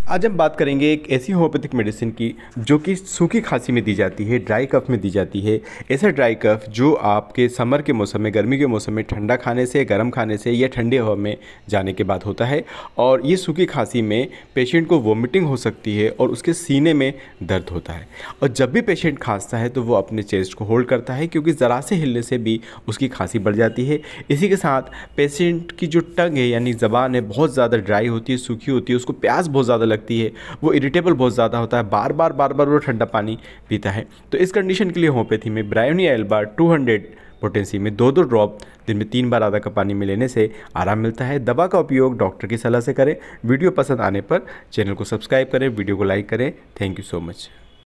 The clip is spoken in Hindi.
आज हम बात करेंगे एक ऐसी होम्योपैथिक मेडिसिन की जो कि सूखी खांसी में दी जाती है, ड्राई कफ में दी जाती है। ऐसा ड्राई कफ जो आपके समर के मौसम में, गर्मी के मौसम में ठंडा खाने से, गर्म खाने से या ठंडे हवा में जाने के बाद होता है। और ये सूखी खांसी में पेशेंट को वोमिटिंग हो सकती है और उसके सीने में दर्द होता है। और जब भी पेशेंट खांसता है तो वो अपने चेस्ट को होल्ड करता है, क्योंकि ज़रा से हिलने से भी उसकी खांसी बढ़ जाती है। इसी के साथ पेशेंट की जो टंग है यानी ज़बान है बहुत ज़्यादा ड्राई होती है, सूखी होती है, उसको प्यास बहुत ज़्यादा लगती है, वो इरिटेबल बहुत ज़्यादा होता है, बार बार वो ठंडा पानी पीता है। तो इस कंडीशन के लिए होम्योपैथी में ब्रायोनिया एल्बा 200 पोटेंसी में 2-2 ड्रॉप दिन में 3 बार आधा कप पानी में लेने से आराम मिलता है। दवा का उपयोग डॉक्टर की सलाह से करें। वीडियो पसंद आने पर चैनल को सब्सक्राइब करें, वीडियो को लाइक करें। Thank you so much.